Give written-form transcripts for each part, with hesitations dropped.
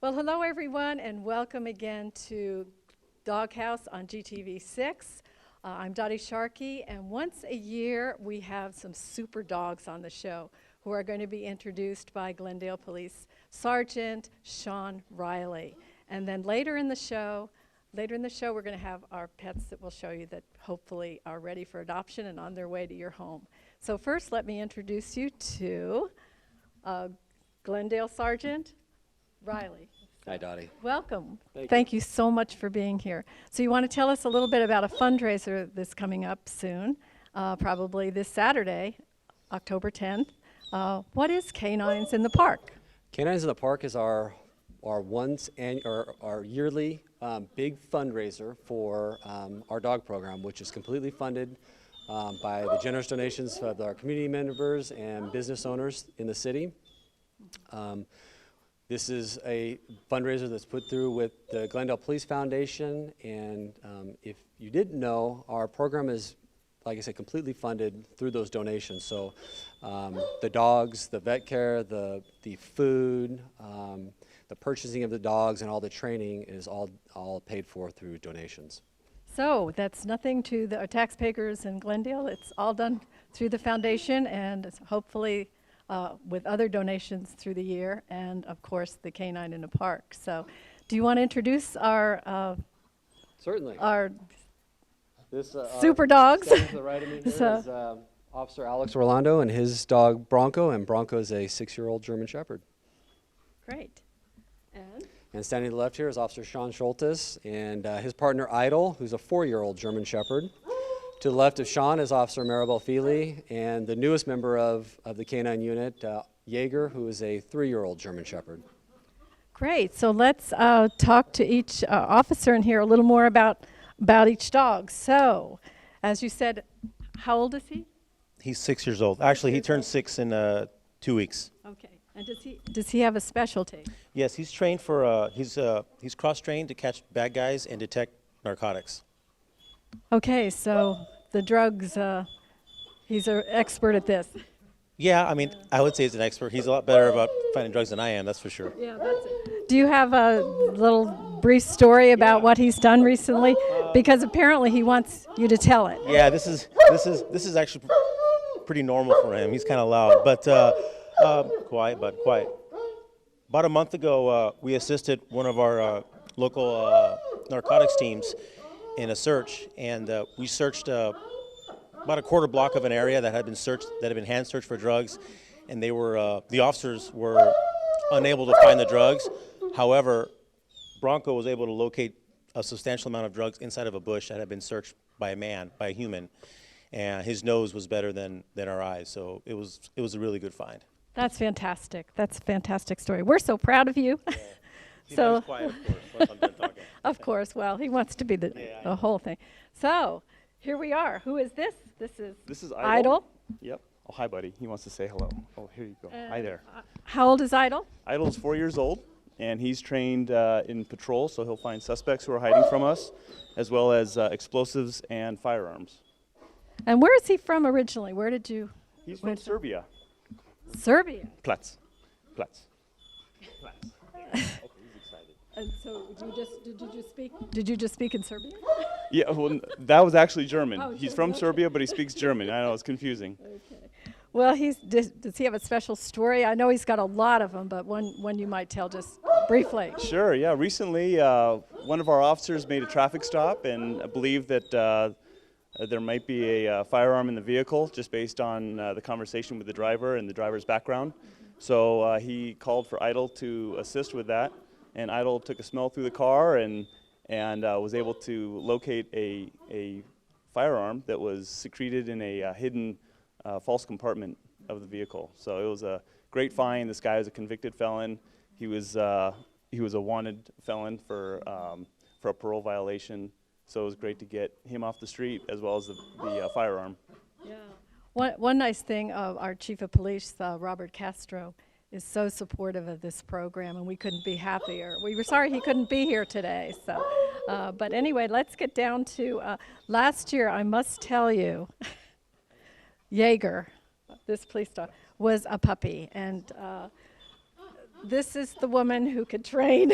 Well, hello everyone, and welcome again to Doghouse on GTV6. I'm Dottie Sharkey, and once a year we have some super dogs on the show who are going to be introduced by Glendale Police Sergeant Sean Riley. And then later in the show, we're going to have our pets that we'll show you that hopefully are ready for adoption and on their way to your home. So first, let me introduce you to Glendale Sergeant Riley. Hi, Dottie. Welcome. Thank you so much for being here. So you want to tell us a little bit about a fundraiser that's coming up soon, probably this Saturday, October 10th. What is Canines in the Park? Canines in the Park is our yearly big fundraiser for our dog program, which is completely funded by the generous donations of our community members and business owners in the city. This is a fundraiser that's put through with the Glendale Police Foundation, and if you didn't know, our program is, like I said, completely funded through those donations. So the dogs, the vet care, the food, the purchasing of the dogs, and all the training is all paid for through donations. So that's nothing to the taxpayers in Glendale. It's all done through the foundation, and it's hopefully with other donations through the year, and of course the Canine in the Park. So do you want to introduce our Certainly. Our this, super dogs? To the right of me here is Officer Alex Orlando and his dog Bronco, and Bronco is a 6-year-old German Shepherd. Great. And standing to the left here is Officer Sean Schultes and his partner Idol, who's a 4-year-old German Shepherd. To the left of Sean is Officer Maribel Feely, and the newest member of the Canine unit, Jaeger, who is a 3-year-old German Shepherd. Great. So let's talk to each officer and hear a little more about each dog. So, as you said, how old is he? He's 6 years old. Actually, he turned 6 in 2 weeks. Okay. And does he have a specialty? Yes, he's trained for he's cross-trained to catch bad guys and detect narcotics. Okay, so the drugs, he's an expert at this. Yeah, I mean, I would say he's an expert. He's a lot better about finding drugs than I am, that's for sure. Yeah, that's it. Do you have a little brief story about what he's done recently? Because apparently he wants you to tell it. Yeah, this is actually pretty normal for him. He's kind of loud, but quiet. About a month ago, we assisted one of our local narcotics teams in a search, and we searched about a quarter block of an area that had been hand searched for drugs, and they were the officers were unable to find the drugs. However, Bronco was able to locate a substantial amount of drugs inside of a bush that had been searched by a human, and his nose was better than our eyes, so it was a really good find. That's fantastic. That's a fantastic story. We're so proud of you. Yeah. So, Quiet, of course, once I'm done talking. Of course. Well, he wants to be the whole thing. So, here we are. Who is this? This is Idol. Yep. Oh, hi, buddy. He wants to say hello. Oh, here you go. Hi there. How old is Idol? Idol is 4 years old, and he's trained in patrol, so he'll find suspects who are hiding from us, as well as explosives and firearms. And where is he from originally? Where did you? He's from Serbia. Serbia. Platz. And so did you just speak in Serbian? Yeah, well, that was actually German. Oh, He's German, from okay. Serbia, but he speaks German. I know, it's confusing. Okay. Well, does he have a special story? I know he's got a lot of them, but one you might tell just briefly. Sure, yeah. Recently, one of our officers made a traffic stop and believed that there might be a firearm in the vehicle just based on the conversation with the driver and the driver's background. So he called for Idol to assist with that, and Idol took a smell through the car and was able to locate a firearm that was secreted in a hidden false compartment of the vehicle. So it was a great find. This guy is a convicted felon. He was a wanted felon for a parole violation. So it was great to get him off the street as well as the firearm. Yeah. One nice thing, our chief of police, Robert Castro, is so supportive of this program, and we couldn't be happier. We were sorry he couldn't be here today. So, but anyway, let's get down to last year. I must tell you, Jaeger, this police dog, was a puppy, and this is the woman who could train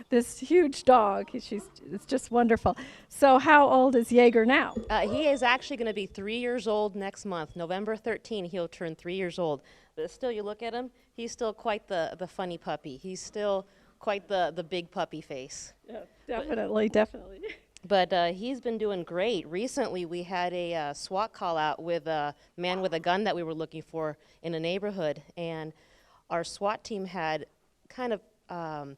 this huge dog. It's just wonderful. So how old is Jaeger now? He is actually going to be 3 years old next month. November 13, he'll turn 3 years old. But still, you look at him, he's still quite the funny puppy. He's still quite the big puppy face. Yeah, definitely, definitely. But he's been doing great. Recently, we had a SWAT call out with a man with a gun that we were looking for in a neighborhood. And our SWAT team had kind of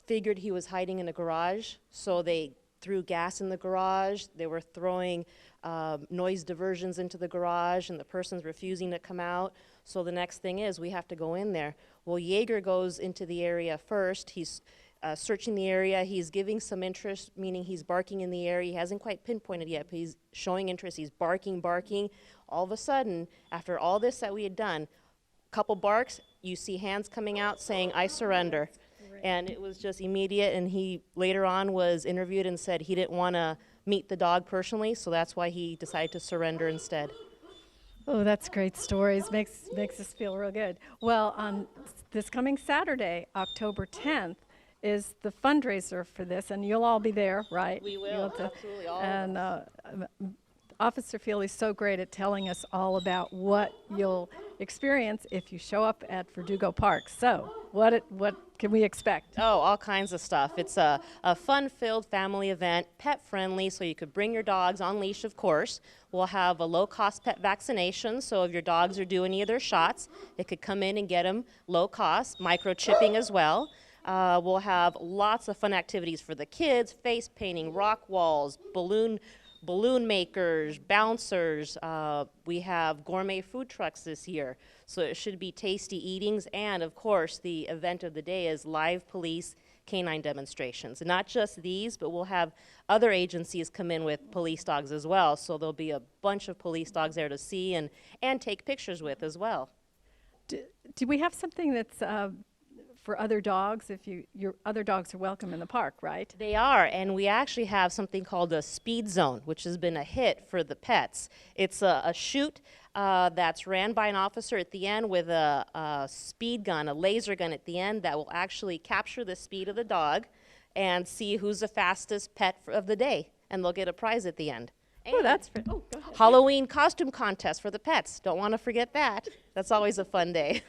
figured he was hiding in a garage. So they threw gas in the garage. They were throwing noise diversions into the garage, and the person's refusing to come out. So the next thing is we have to go in there. Well, Jaeger goes into the area first. He's searching the area. He's giving some interest, meaning he's barking in the area. He hasn't quite pinpointed yet, but he's showing interest. He's barking. All of a sudden, after all this that we had done, couple barks, you see hands coming out saying, "I surrender." Right. And it was just immediate, and he later on was interviewed and said he didn't want to meet the dog personally, so that's why he decided to surrender instead. Oh, that's great stories. Makes us feel real good. Well, on this coming Saturday, October 10th, is the fundraiser for this, and you'll all be there, right? We will, absolutely, all and of us. Officer Feely's so great at telling us all about what you'll experience if you show up at Verdugo Park. So, what can we expect? Oh, all kinds of stuff. It's a fun-filled family event, pet-friendly, so you could bring your dogs on leash, of course. We'll have a low-cost pet vaccination, so if your dogs are due any of their shots, they could come in and get them low-cost, microchipping as well. We'll have lots of fun activities for the kids, face painting, rock walls, balloon makers, bouncers. We have gourmet food trucks this year, so it should be tasty eatings. And of course, the event of the day is live police canine demonstrations. And not just these, but we'll have other agencies come in with police dogs as well. So there'll be a bunch of police dogs there to see and take pictures with as well. Do we have something that's for other dogs? If your other dogs are welcome in the park, right? They are, and we actually have something called a speed zone, which has been a hit for the pets. It's a chute that's ran by an officer at the end with a speed gun, a laser gun at the end that will actually capture the speed of the dog and see who's the fastest pet of the day, and they'll get a prize at the end. Oh, that's for, oh, go ahead. Halloween costume contest for the pets. Don't want to forget that. That's always a fun day.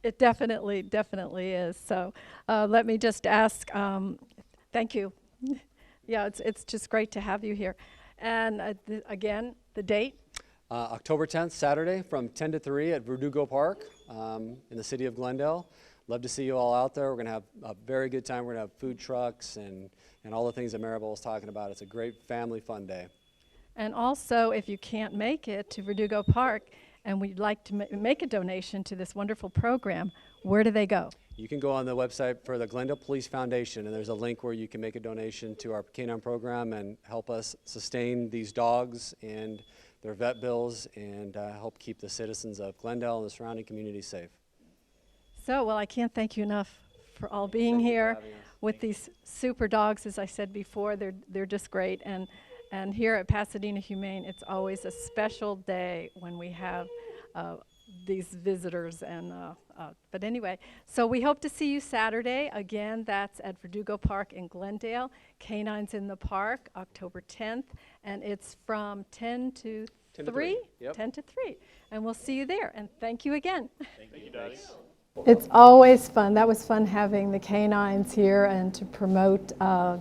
It definitely is. So let me just ask, thank you. Yeah, it's just great to have you here. And again, the date? October 10th, Saturday, from 10 to 3 at Verdugo Park in the city of Glendale. Love to see you all out there. We're going to have a very good time. We're going to have food trucks and all the things that Maribel was talking about. It's a great family fun day. And also, if you can't make it to Verdugo Park, and we'd like to make a donation to this wonderful program, where do they go? You can go on the website for the Glendale Police Foundation, and there's a link where you can make a donation to our canine program and help us sustain these dogs and their vet bills and help keep the citizens of Glendale and the surrounding community safe. So, well, I can't thank you enough for all being here with these super dogs. As I said before, they're just great. And here at Pasadena Humane, it's always a special day when we have these visitors. But anyway, so we hope to see you Saturday. Again, that's at Verdugo Park in Glendale. Canines in the Park, October 10th. And it's from 10 to 3? Yep. 10 to 3. And we'll see you there. And thank you again. Thank you, Dottie. It's always fun. That was fun having the canines here and to promote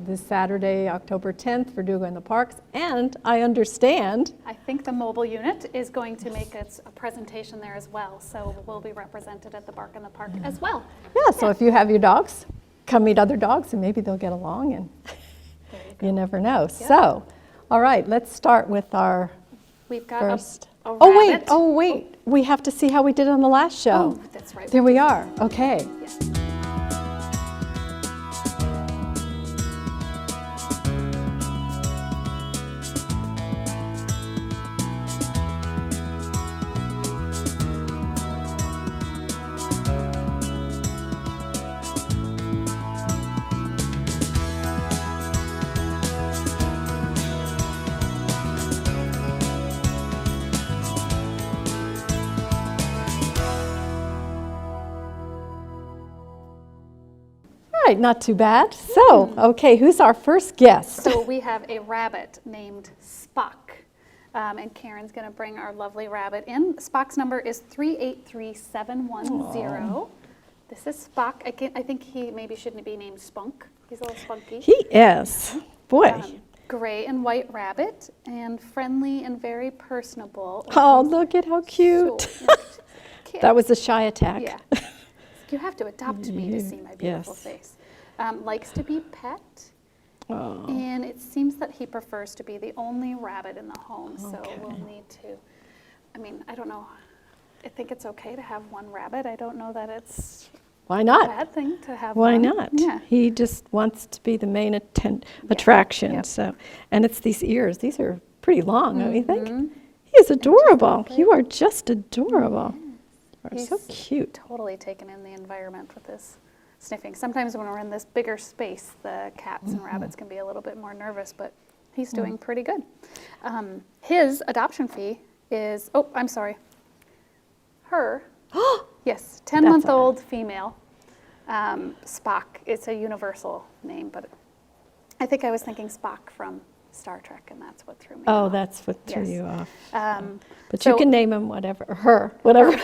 this Saturday, October 10th, Verdugo in the Parks. And I understand. I think the mobile unit is going to make a presentation there as well. So we'll be represented at the Bark in the Park as well. Yeah, so if you have your dogs, come meet other dogs and maybe they'll get along and you never know. Yeah. So, all right, let's start with our We've got first. a Oh, rabbit. wait. We have to see how we did on the last show. Oh, that's right. There we are. Okay. Yeah. right, not too bad. So, okay, who's our first guest? So we have a rabbit named Spock. And Karen's going to bring our lovely rabbit in. Spock's number is 383710. This is Spock. I think he maybe shouldn't be named Spunk. He's a little spunky. He is. Boy. Gray and white rabbit, and friendly and very personable. Oh, look at how cute. So cute. That was a shy attack. Yeah. You have to adopt me to see my beautiful Yes. face. Likes to be pet. Oh. And it seems that he prefers to be the only rabbit in the home, so Okay. we'll need to, I mean, I don't know. I think it's okay to have one rabbit. I don't know that it's Why a not? bad thing to have Why one. not? Yeah. He just wants to be the main attraction. Yep. So, and it's these ears. These are pretty long, don't you think? Mhm. He is adorable. You are just adorable. You are so He's cute. Totally taken in the environment with his sniffing. Sometimes when we're in this bigger space, the cats and rabbits can be a little bit more nervous, but he's doing pretty good. His adoption fee is, oh, I'm sorry. Her, yes, 10-month-old female, Spock. It's a universal name, but I think I was thinking Spock from Star Trek, and that's what threw me Oh, off. that's what threw Yes. you off. But so- you can name him whatever, or her, whatever.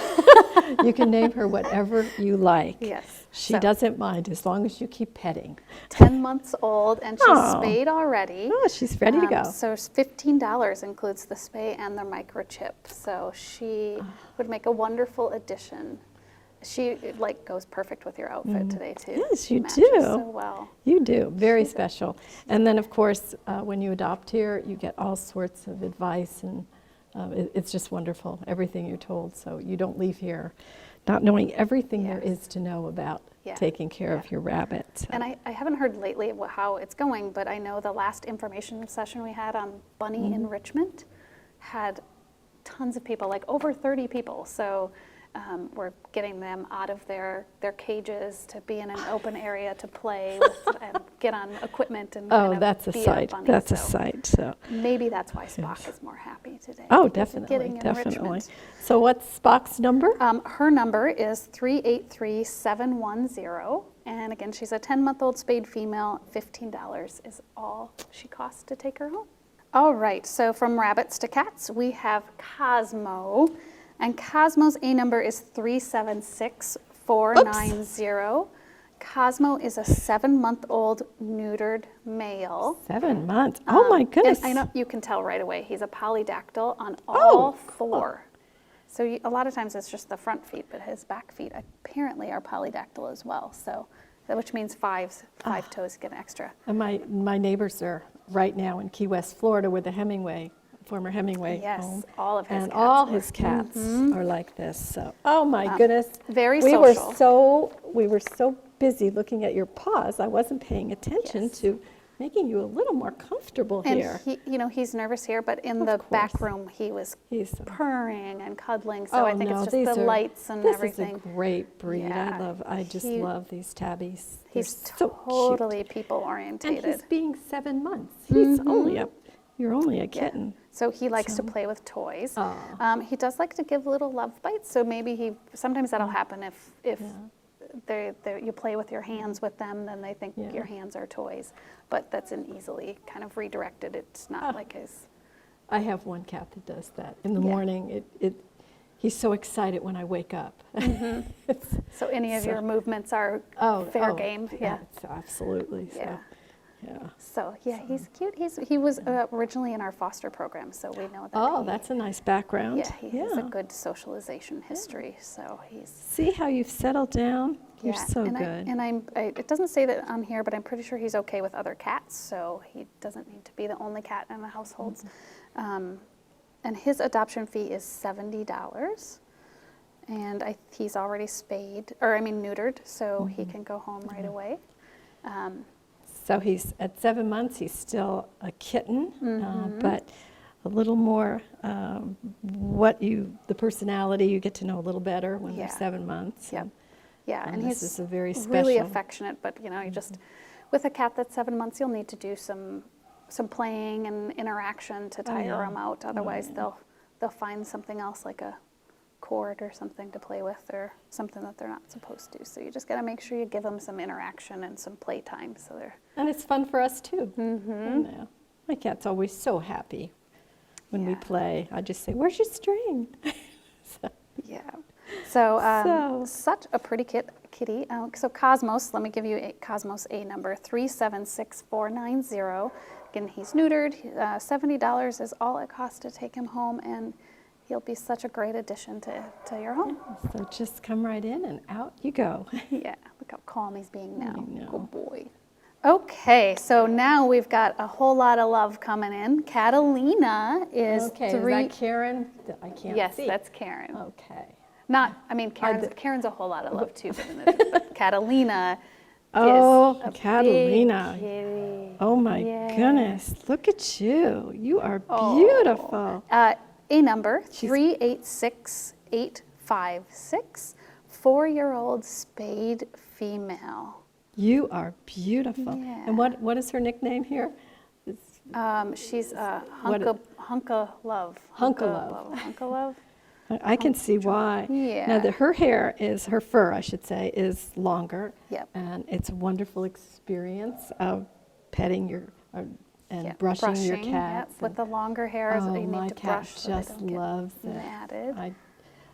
You can name her whatever you like. Yes. She so, doesn't mind as long as you keep petting. 10 months old, and she's Oh. spayed already. Oh, she's ready to go. So $15 includes the spay and the microchip. So she would make a wonderful addition. She goes perfect with your outfit today too. Yes, She you matches do. So well. You do, very special. And then, of course, when you adopt here, you get all sorts of advice, and it's just wonderful, everything you're told. So you don't leave here not knowing everything there Yes. is to know about Yeah. taking care of your rabbit. So. And I haven't heard lately how it's going, but I know the last information session we had on bunny enrichment had tons of people, like over 30 people. So we're getting them out of their cages to be in an open area to play with and get on equipment and kind Oh, of that's a be sight. bunny. That's a So sight. So. maybe that's why Spock is more happy today. Oh, because of definitely, getting definitely. enrichment. So what's Spock's number? Her number is 383710, and again, she's a 10-month-old spayed female. $15 is all she costs to take her home. All right, so from rabbits to cats, we have Cosmo, and Cosmo's A number is 376490. Cosmo is a 7-month-old neutered male. 7 months. Oh my goodness. And I know you can tell right away, he's a polydactyl on all four. So a lot of times it's just the front feet, but his back feet apparently are polydactyl as well. So, which means five toes get an extra. And my neighbors are right now in Key West, Florida, with the former Hemingway Yes, home. all of his and cats all were. his cats are like this. So, oh my goodness. very we social. We were so busy looking at your paws. I wasn't paying attention Yes. to making you a little more comfortable And here. he's nervous here, but in the back room he was He's purring and cuddling. So I think no, it's these just the are- lights and this everything. is a great breed. Yeah, I just he- love these tabbies. They're He's so cute. totally people And orientated. he's being 7 months. He's you're only a kitten. So he likes to play with toys. Aw. He does like to give little love bites. So maybe sometimes that'll happen if you play with your hands with them, then they think Yeah. your hands are toys. But that's an easily kind of redirected. It's not like his. I have one cat that does that. In the Yeah. morning, he's so excited when I wake up. So any of So- your movements are fair game. Yeah. it's absolutely. So, Yeah. yeah. So yeah, he's cute. He was originally in our foster program, so we know that. Oh, he- that's a nice background. Yeah, he has a good socialization history. So he's. See how you've settled down? You're Yeah, so and good. it doesn't say that on here, but I'm pretty sure he's okay with other cats, so he doesn't need to be the only cat in the households. And his adoption fee is $70, and he's already neutered, so he can go home right away. So he's at 7 months. He's still a kitten, but a little more. The personality you get to know a little better when Yeah. they're 7 months. Yep. Yeah, and this he's is a very really special- affectionate, but you just with a cat that's 7 months, you'll need to do some playing and interaction to tire yeah. them out. Otherwise, they'll find something else like a cord or something to play with, or something that they're not supposed to. So you just got to make sure you give them some interaction and some playtime. So they're And it's fun for us too. You know, my cat's always so happy when we Yeah. play. I just say, "Where's your string?" So, yeah. So, So- such a pretty kitty. So Cosmos, let me give you Cosmos a number 376490. Again, he's neutered. $70 is all it costs to take him home, and he'll be such a great addition to your home. so just come right in and out you go. Yeah, look how calm he's being now. I know. Good boy. Okay, so now we've got a whole lot of love coming in. Catalina is Okay, three. is that Karen? I can't Yes, see. that's Karen. Okay. Not, I mean, Karen's a whole lot of love too, but Catalina Oh, is a Catalina. big kitty. Oh my Yeah. goodness, look at you. You are Oh. beautiful. A number 386856, 4-year-old spayed female. You are beautiful. Yeah. And what is her nickname here? She's a What- hunka love. Hunka love. Hunka love. I can see why. Yeah. Now, her hair is, her fur, I should say, is longer. Yep. And it's a wonderful experience of petting and Yep, brushing your yep, cats. with the longer hairs, Oh, you my need to cat brush so they just don't get loves it. matted. I-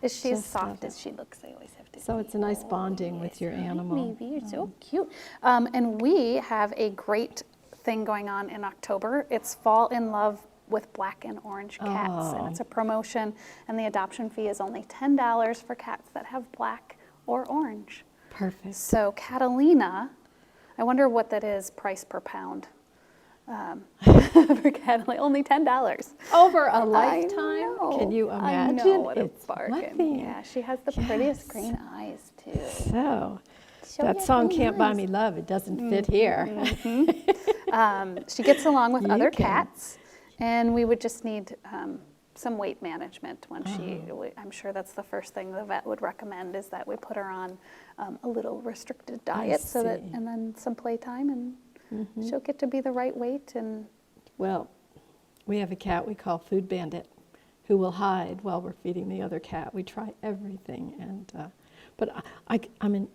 Is she as just love soft it. as she looks? I always have to So it's a nice bonding with your animal. Baby, you're so cute. And we have a great thing going on in October. It's Fall in Love with Black and Orange Cats. And it's a promotion, and the adoption fee is only $10 for cats that have black or orange. Perfect. So Catalina, I wonder what that is, price per pound. For Catalina, only $10. Over a I lifetime? know, Can you I imagine? know, what a It's bargain. nothing. Yeah, she has the prettiest Yes. green eyes too. So, Show that your song green Can't Buy eyes. Me Love, it doesn't fit here. She gets along with You other can. cats, and we would just need some weight management when Uh-huh. I'm sure that's the first thing the vet would recommend, is that we put her on a little restricted diet, so that, see. and then some playtime, and she'll get to be the right weight. And Well, we have a cat we call Food Bandit who will hide while we're feeding the other cat. We try everything, and but I mean,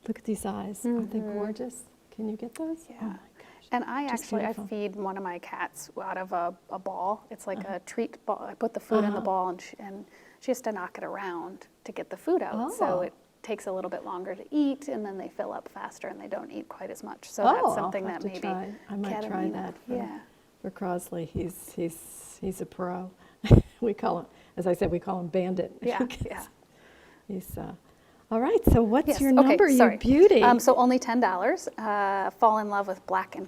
look at these eyes. Aren't they gorgeous? Can you get those? Yeah. Oh my gosh. And I Just actually, beautiful. I feed one of my cats out of a ball. It's like a treat ball. I put the food in the ball, and she has to knock it around to get the food out. So Oh. it takes a little bit longer to eat, and then they fill up faster, and they don't eat quite as much. So Oh, that's I'll something have that to maybe try. I might try Catalina- that for, Yeah. for Crosley. He's a pro. We call him, as I said, we call him Bandit. Yeah, because yeah. He's all right. So what's Yes, your okay, number, you sorry. beauty? So only $10. Fall in Love with Black and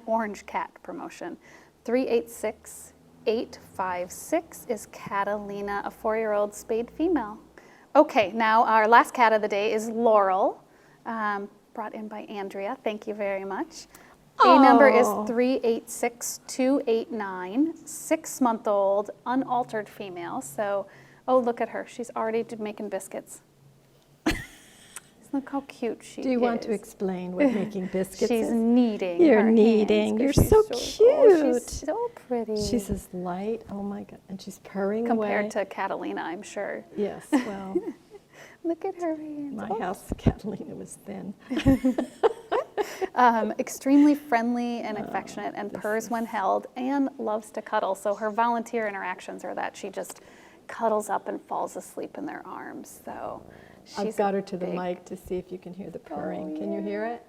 Orange Cat promotion. 386856 is Catalina, a 4-year-old spayed female. Okay, now our last cat of the day is Laurel, brought in by Andrea. Thank you very much. A number is Oh. 386289, 6-month-old, unaltered female. So, oh, look at her. She's already making biscuits. Look how cute she is. Do you want to explain what making biscuits She's is? kneading. You're her kneading. hands 'cause You're she's so oh, cute. she's so pretty. She's as light. Oh my God. And she's purring compared away. to Catalina, I'm sure. Yes, well, Look at her hands. my Oh. house, Catalina was thin. Extremely friendly and affectionate, and purrs when held, and loves to cuddle. So her volunteer interactions are that she just cuddles up and falls asleep in their arms. So she's I've got her to the big- mic to see if you can hear the purring. Can you hear it?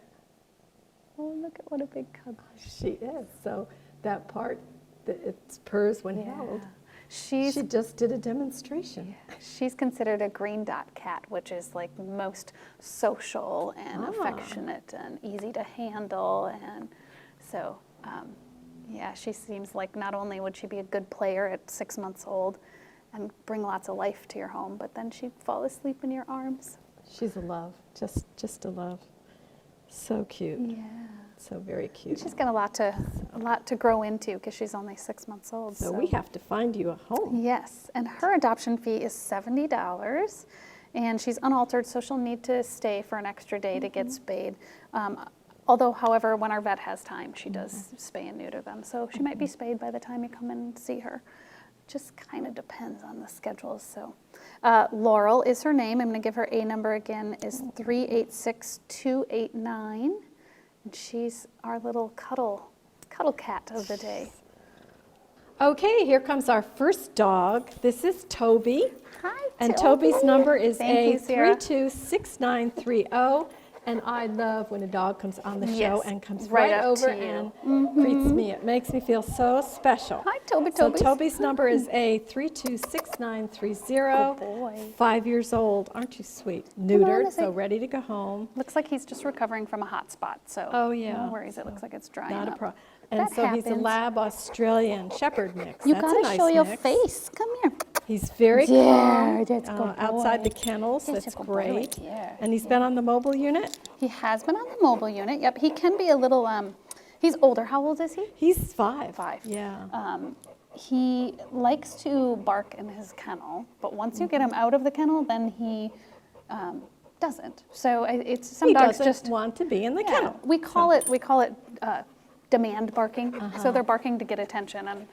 Oh, look at what a big cuddle. She is. So that part, that it purrs when held. She's She just did a demonstration. She's considered a green dot cat, which is like most social and affectionate and easy to handle. And so, yeah, she seems like not only would she be a good player at 6 months old and bring lots of life to your home, but then she'd fall asleep in your arms. She's a love, just a love. So cute. Yeah. So very cute. She's got a lot to grow into because she's only 6 months old. So we have to find you a home. Yes, and her adoption fee is $70, and she's unaltered, so she'll need to stay for an extra day to get spayed. Although, however, when our vet has time, she does spay and neuter them, so she might be spayed by the time you come and see her. just kind of depends on the schedules. So Laurel is her name. I'm going to give her A number again, is 386289. And she's our little cuddle cat of the day. Okay, here comes our first dog. This is Toby. Hi, And Toby. Toby's number is Thank you, Sarah. A326930. And I love when a dog comes on the show Yes, and comes right right up over to you. and greets me. It makes me feel so special. Hi, Toby. So Toby. Toby's number is A326930. Good boy. 5 years old. Aren't you sweet? on, Neutered, is so it? ready to go home. Looks like he's just recovering from a hot spot, so Oh, yeah. no worries. It looks like it's drying Not a up. problem. And That so he's a happens. Lab Australian Shepherd mix. You That's a gotta nice show your mix. face. Come here. He's very There, calm that's good outside the boy. kennels. That's That's a good boy right great. there. And he's been on the mobile unit. He has been on the mobile unit. Yep, he can be a little. He's older. How old is he? He's 5. 5. Yeah. He likes to bark in his kennel, but once you get him out of the kennel, then he doesn't. So it's some He dogs doesn't just want to be in the yeah, kennel. we call it demand barking. So they're barking to get attention, and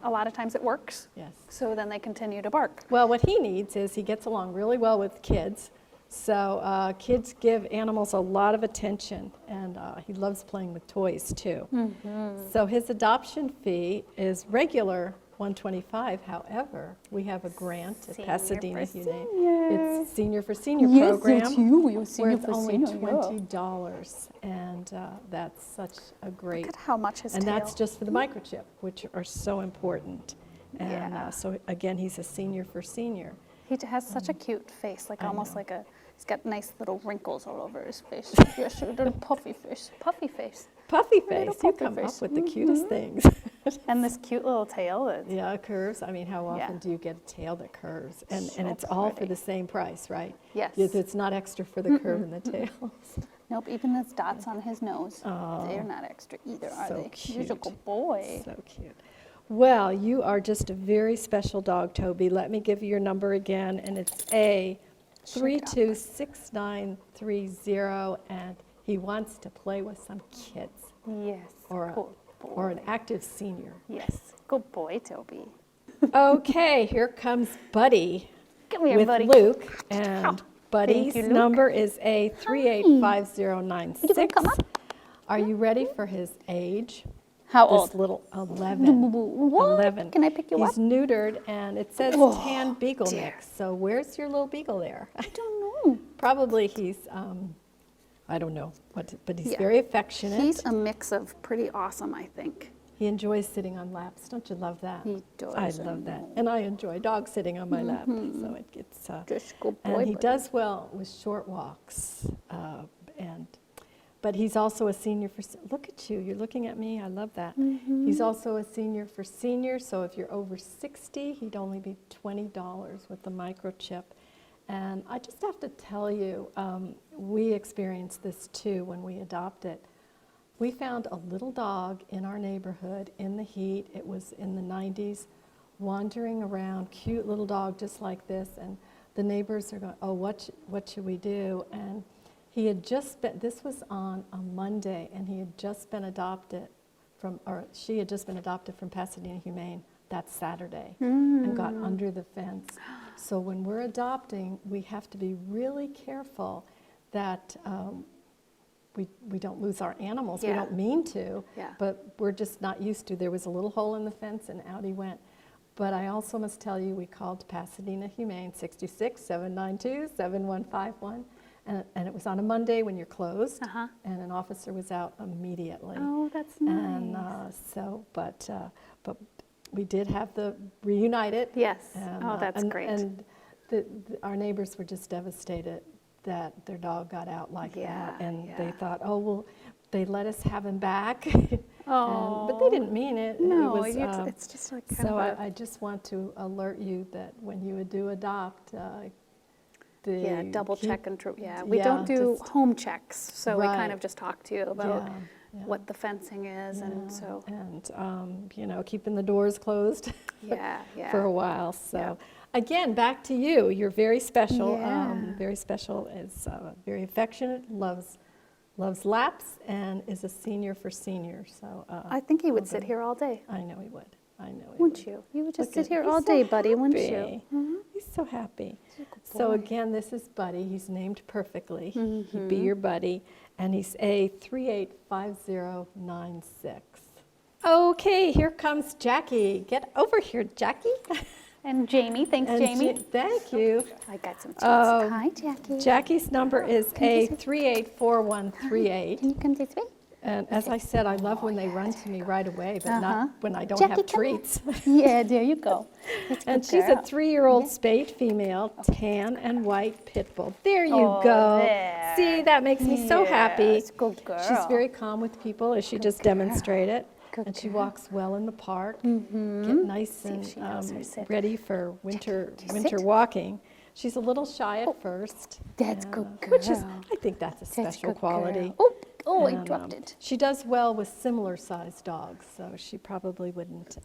a lot of times it works. Yes. So then they continue to bark. Well, what he needs is he gets along really well with kids. So kids give animals a lot of attention, and he loves playing with toys too. So his adoption fee is regular $125. However, we have a grant at Senior Pasadena for Humane. senior. It's Senior for Senior Yes, program. it's you. You're where senior it's for only senior, yeah. $20, and that's such a great. Look at how much his And tail. that's just for the microchip, which are so important. And Yeah. so again, he's a senior for senior. He has such a cute face, like I almost know. like he's got nice little wrinkles all over his face. Yes, a little puffy face. Puffy face. Puffy A little face, you puffy come face. up with the cutest things. And this cute little tail. That's, Yeah, curves. I mean, how often Yeah. do you get a tail that curves? And So it's all for pretty. the same price, right? Yes. It's not extra for the curve in the tail. Nope, even those dots on his nose. They're not extra either, are so they? You're a cute. good boy. So cute. Well, you are just a very special dog, Toby. Let me give you your number again, and it's A326930, and he wants to play with some kids Yes. or Good an boy. active senior. Yes. Good boy, Toby. Okay, here comes Buddy Come here, with buddy. Luke, and Buddy's you, Luke. number is You gonna A385096. come up? Are you ready for his age? How This old? little 11. What? 11. Can I pick you He's up? neutered, and it says Oh, tan beagle dear. mix. So where's your little beagle there? I don't know. Probably he's, I don't know, but he's Yeah. very affectionate. He's a mix of pretty awesome, I think. He enjoys sitting on laps. Don't you love that? He does, I I love that. And I enjoy dogs sitting on my lap. So it gets. Just good boy, And he buddy. does well with short walks. But he's also a senior for. Look at you. You're looking at me. I love that. He's also a senior for senior. So if you're over 60, he'd only be $20 with the microchip. And I just have to tell you, we experienced this too when we adopted. We found a little dog in our neighborhood in the heat. It was in the 90s, wandering around, cute little dog just like this. And the neighbors are going, oh, what should we do? And he had just been, this was on a Monday, and he had just been adopted from, or she had just been adopted from Pasadena Humane that Saturday and got under the fence. So when we're adopting, we have to be really careful that we don't lose our animals. We Yeah. don't mean to, Yeah. but we're just not used to. There was a little hole in the fence, and out he went. But I also must tell you, we called Pasadena Humane, 66792-7151, and it was on a Monday when you're closed, and an officer was out immediately. Oh, that's nice. And but we did have the reunited. Yes. And, Oh, that's great. And our neighbors were just devastated that their dog got out like that, and they thought, oh, well, they let us have him back. But they didn't mean it. No, it was, it's just like kind so of I just want to alert you that when you do adopt, yeah, double keep- check and we don't do just- home checks, so we kind Right. of just talk to you about yeah. what the fencing is, and so And keeping the doors closed yeah, yeah. for a while. So again, back to you. You're very special. Yeah. Very special. Is very affectionate. Loves laps, and is a senior for senior. So I think he would well sit done. here all day. I know he would. I know. he Wouldn't would. you? You would just Look sit at- here he's all so day, buddy, wouldn't happy. you? He's so happy. He's a good So boy. again, this is Buddy. He's named perfectly. He'd Mm-hmm. be your buddy, and he's A385096. Okay, here comes Jackie. Get over here, Jackie. And Jamie, thanks, And Jamie. thank you. I got some treats. Oh, Hi, Jackie. Jackie's number is you sit? A384138. Can you come this way? And as I said, I love when they run to me right away, but not when I don't Jackie, have come here. treats. Yeah, there you go. That's a And good she's a girl. 3-year-old spayed female, tan and white pit bull. There you Oh, go. there. See, that makes me so happy. Yes, good girl. She's very calm with people, as she just demonstrated. Good And she girl. walks well in the park. Get nice if she knows her and sit. ready for winter do you winter sit? walking. She's a little shy at first. That's and, good Which is, girl. I think that's a That's special good quality. girl. Oh, I And, dropped it. She does well with similar sized dogs, so she probably wouldn't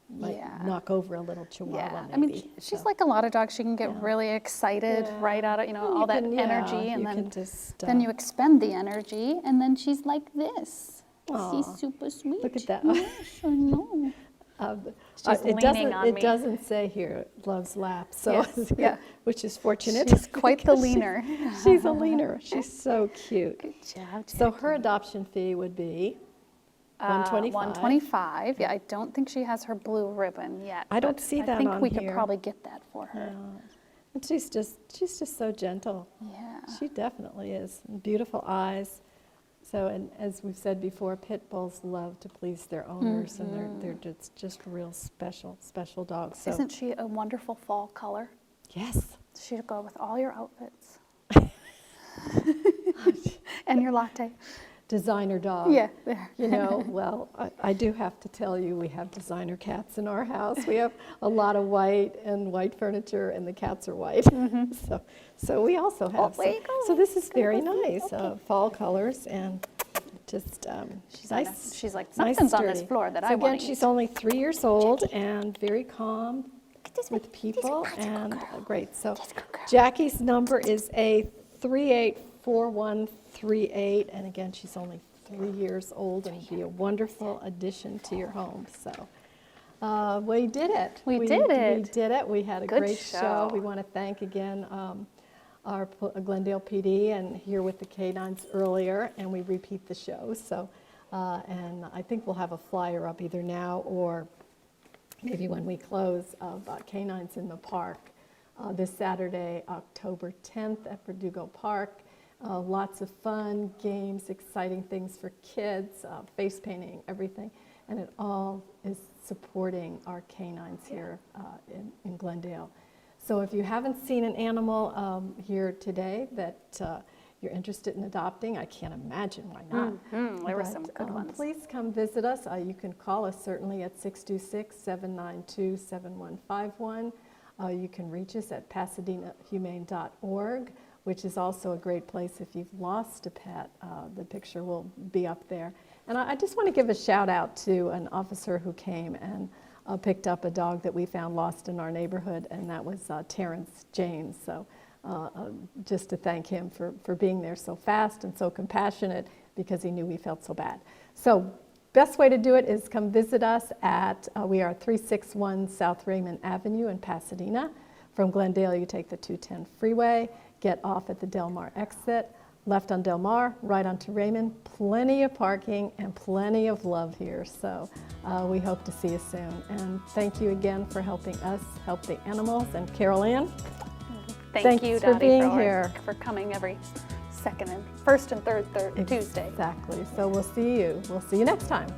might Yeah. knock over a little chihuahua. Yeah, I maybe, mean, she's so. like a lot of dogs. She can get Yeah. really excited Yeah. right out of, And all you that can- energy, yeah, and you then can just, then you expend the energy, and then she's like this. Aw, She's super sweet. look at that. Yes, I know. She's it leaning doesn't. on It me. doesn't say here loves laps, so Yes, yeah. which is fortunate. She's quite the because leaner. She's a leaner. She's so cute. Good job. So her adoption fee would be $125. 125. Yeah, I don't think she has her blue ribbon yet. I don't but see that I think on we here. could probably get that for her. And she's just so gentle. Yeah. She definitely is. And beautiful eyes. So, and as we've said before, pit bulls love to please their owners, and they're just real special dogs. So Isn't she a wonderful fall color? yes. She'd go with all your outfits. And your latte. Designer dog. Yeah, there. You know, well, I do have to tell you, we have designer cats in our house. We have a lot of white furniture, and the cats are white. So we also have there some. you go. So this is Gonna very go for you. nice, Okay. fall colors, and just nice. She's like, nice, something's on this sturdy. floor that So I want again, to she's eat. only 3 years old and very calm This way, with people, That's a good and girl. great. So That's a good girl. Jackie's number is A384138, and again, she's only 3 years old, and be a wonderful addition to your home. So we did it. We did it. We did it. We had a Good great show. We show. want to thank again our Glendale PD, and here with the canines earlier, and we repeat the show. So, and I think we'll have a flyer up either now or maybe when we close, of Canines in the Park this Saturday, October 10th at Verdugo Park. Lots of fun, games, exciting things for kids, face painting, everything. And it all is supporting our canines here in Glendale. So if you haven't seen an animal here today that you're interested in adopting, I can't imagine why not. There were But, some good ones. Please come visit us. You can call us certainly at 626-792-7151. You can reach us at pasadenahumane.org, which is also a great place if you've lost a pet. The picture will be up there. And I just want to give a shout out to an officer who came and picked up a dog that we found lost in our neighborhood, and that was Terrence James. So just to thank him for being there so fast and so compassionate, because he knew we felt so bad. So best way to do it is come visit us at, we are 361 South Raymond Avenue in Pasadena. From Glendale, you take the 210 freeway, get off at the Del Mar exit, left on Del Mar, right onto Raymond. Plenty of parking and plenty of love here. So we hope to see you soon. And thank you again for helping us help the animals. And Carol Ann, Thank you, thanks for Dottie, being here. for coming every first and third Tuesday. Exactly. So we'll see you. We'll see you next time.